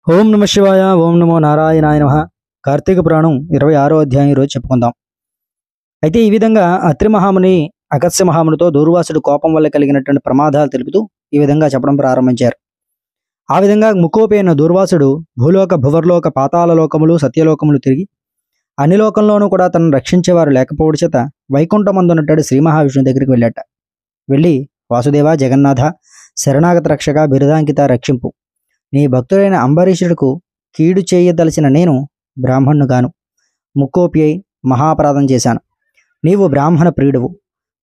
ఓం నమ శివాయ. ఓం నమో నారాయణాయ నమః. కార్తీక పురాణం 26వ అధ్యాయం ఈరోజు చెప్పుకుందాం. అయితే ఈ విధంగా అత్రి మహాముని అగస్త్య మహామునితో దూర్వాసుడు కోపం వల్ల కలిగినటువంటి ప్రమాదాలు తెలుపుతూ ఈ విధంగా చెప్పడం ప్రారంభించారు. ఆ విధంగా ముక్కోపి అయిన దూర్వాసుడు భూలోక భువర్లోక పాతాళ లోకములు సత్యలోకములు తిరిగి అన్ని లోకంలోనూ కూడా తనను రక్షించేవారు లేకపోవడం చేత వైకుంఠమందున్నట్టు శ్రీ మహావిష్ణువు దగ్గరికి వెళ్ళాట. వెళ్ళి, వాసుదేవ జగన్నాథ శరణాగత రక్షక బిరుదాంకిత రక్షింపు. నీ భక్తుడైన అంబరీషుడికు కీడు చేయదలిచిన నేను బ్రాహ్మణుగాను ముక్కోపి అయి మహాపరాధం చేశాను. నీవు బ్రాహ్మణ ప్రియుడువు.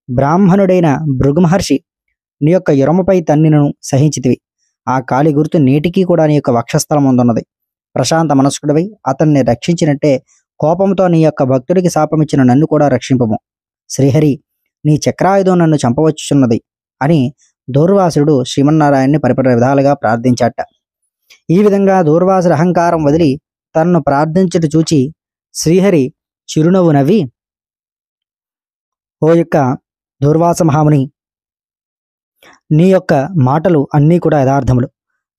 బ్రాహ్మణుడైన భృగుమహర్షి నీ యొక్క ఎరముపై తన్నినను సహించితివి. ఆ కాలి గుర్తు నేటికీ కూడా నీ యొక్క వక్షస్థలం ముందున్నది. ప్రశాంత మనస్కుడివై అతన్ని రక్షించినట్టే కోపంతో నీ యొక్క భక్తుడికి శాపమిచ్చిన నన్ను కూడా రక్షింపము. శ్రీహరి, నీ చక్రాయుధం నన్ను చంపవచ్చున్నది అని దూర్వాసుడు శ్రీమన్నారాయణ్ణి పరిపరి విధాలుగా ప్రార్థించాట. ఈ విధంగా దూర్వాసుడు అహంకారం వదిలి తనను ప్రార్థించుట చూచి శ్రీహరి చిరునవ్వు నవ్వి, ఓ యొక్క దూర్వాస మహాముని, నీ యొక్క మాటలు అన్నీ కూడా యథార్థములు.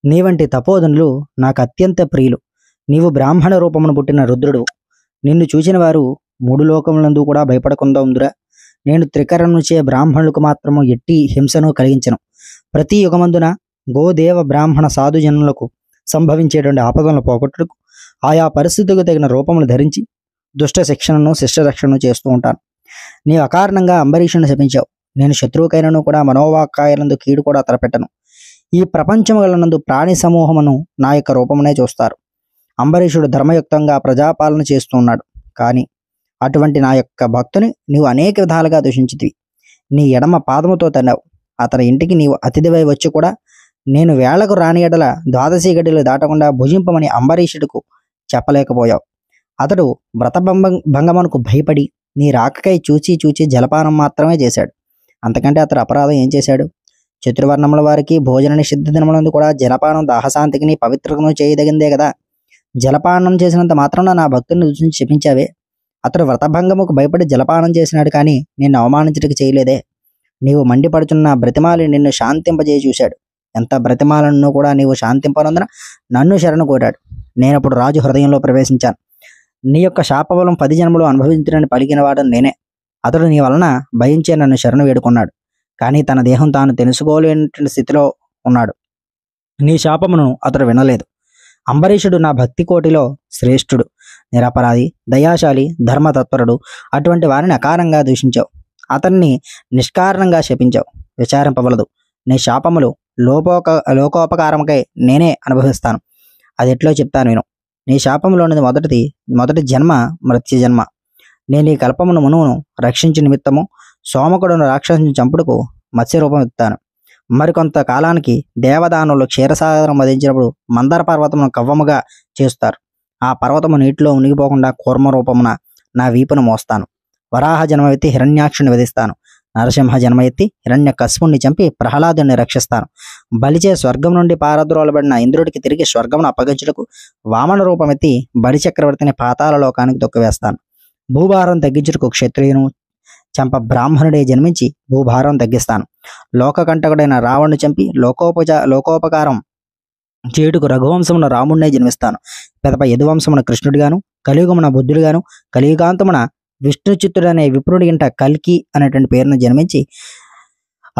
నీ వంటి తపోధనులు నాకు అత్యంత ప్రియులు. నీవు బ్రాహ్మణ రూపమును పుట్టిన రుద్రుడు. నిన్ను చూచిన వారు మూడు లోకములందు కూడా భయపడకుండా ఉందిరా. నేను త్రికరణుచే బ్రాహ్మణులకు మాత్రము ఎట్టి హింసను కలిగించను. ప్రతి యుగమందున గోదేవ బ్రాహ్మణ సాధుజనులకు సంభవించేటువంటి ఆపదలను పోగొట్టుటకు ఆయా పరిస్థితులకు తగిన రూపములు ధరించి దుష్ట శిక్షణను శిష్ట రక్షణను చేస్తూ ఉంటాను. నీవు అకారణంగా అంబరీషుని శపించావు. నేను శత్రువుకైనను కూడా మనోవాక్కాయలందు కీడు కూడా తలపెట్టను. ఈ ప్రపంచములందు ప్రాణి సమూహమును నా యొక్క రూపమునే చూస్తారు. అంబరీషుడు ధర్మయుక్తంగా ప్రజాపాలన చేస్తూ ఉన్నాడు. కానీ అటువంటి నా యొక్క భక్తుని నీవు అనేక విధాలుగా దూషించితివి. నీ ఎడమ పాదముతో తన్నావు. అతని ఇంటికి నీవు అతిథివై వచ్చి కూడా నేను వేళకు రాని ఎడల ద్వాదశి గడిలు దాటకుండా భుజింపమని అంబరీషుడికు చెప్పలేకపోయావు. అతడు వ్రతభంగమునకు భయపడి నీ రాకకై చూచి చూచి జలపానం మాత్రమే చేశాడు. అంతకంటే అతడు అపరాధం ఏం చేశాడు? చతుర్వర్ణముల వారికి భోజన నిషిద్ధ దినములందు కూడా జలపానం దాహశాంతికిని పవిత్రతను చేయదగిందే కదా. జలపానం చేసినంత మాత్రాన నా భక్తుని దూషించి చెప్పించావే. అతడు వ్రతభంగముకు భయపడి జలపానం చేసినాడు, కానీ నిన్ను అవమానించడానికి చేయలేదే. నీవు మండిపడుచున్న బ్రతిమాలి నిన్ను శాంతింపజేయ చూశాడు. ఎంత బ్రతిమాలను కూడా నీవు శాంతింపనందున నన్ను శరణు కోరాడు. నేనప్పుడు రాజు హృదయంలో ప్రవేశించాను. నీ యొక్క శాపబలం 10 జన్మలు అనుభవించునని పలికిన వాడని నేనే. అతడు నీ వలన భయించే నన్ను శరణు వేడుకున్నాడు. కానీ తన దేహం తాను తెలుసుకోలేనటువంటి స్థితిలో ఉన్నాడు. నీ శాపమును అతడు వినలేదు. అంబరీషుడు నా భక్తి కోటిలో శ్రేష్ఠుడు, నిరపరాధి, దయాశాలి, ధర్మతత్పరుడు. అటువంటి వారిని అకారంగా దూషించావు. అతన్ని నిష్కారణంగా శపించావు. విచారింపవలదు. నీ శాపములు లోకోపకారముకై నేనే అనుభవిస్తాను. అది ఎట్లో చెప్తాను విను. నీ శాపములోనిది మొదటి జన్మ మృత్యు జన్మ. నేను ఈ కల్పమును మునువును రక్షించి నిమిత్తము సోమకుడును రాక్షసుని చంపుడుకు మత్స్యరూపం ఎత్తాను. మరికొంత కాలానికి దేవదానులు క్షీరసాగరం వధించినప్పుడు మందర పర్వతమును కవ్వముగా చేస్తారు. ఆ పర్వతము నీటిలో మునిగిపోకుండా కూర్మ రూపమున నా వీపును మోస్తాను. వరాహ జన్మ ఎత్తి హిరణ్యాక్షుని వధిస్తాను. నరసింహ జన్మ ఎత్తి హిరణ్య కస్పుని చంపి ప్రహ్లాదుని రక్షిస్తాను. బలిచే స్వర్గం నుండి పారద్రోలబడిన ఇంద్రుడికి తిరిగి స్వర్గమును అప్పగించుటకు వామన రూపమెత్తి బలి చక్రవర్తిని పాతాళ లోకానికి తొక్కివేస్తాను. భూభారం తగ్గించుటకు క్షత్రియును చంప బ్రాహ్మణుడే జన్మించి భూభారం తగ్గిస్తాను. లోకకంటకుడైన రావణ్ణి చంపి లోకోపకారం చేటుకు రఘువంశమున రాముడినే జన్మిస్తాను. పెదప యదువంశమున కృష్ణుడిగాను, కలియుగమున బుద్ధుడిగాను, కలియుగాంతమున విష్ణుచిత్తుడు అనే విప్రుడి ఇంట కల్కి అనేటువంటి పేరును జన్మించి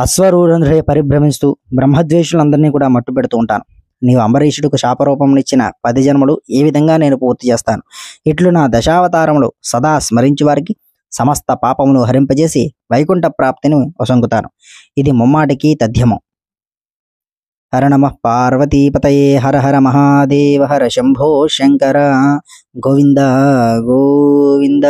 అశ్వరూరంధ్రుడే పరిభ్రమిస్తూ బ్రహ్మద్వేషులందరినీ కూడా మట్టు పెడుతూ ఉంటాను. నీవు అంబరీషుడికి శాపరూపమునిచ్చిన 10 జన్మలు ఏ విధంగా నేను పూర్తి చేస్తాను. ఇట్లు నా దశావతారములు సదా స్మరించు వారికి సమస్త పాపములు హరింపజేసి వైకుంఠ ప్రాప్తిని వసంగుతాను. ఇది ముమ్మాటికి తథ్యము. హర నమః పార్వతీపతయే హర హర మహాదేవ హర శంభో శంకర గోవింద గోవింద.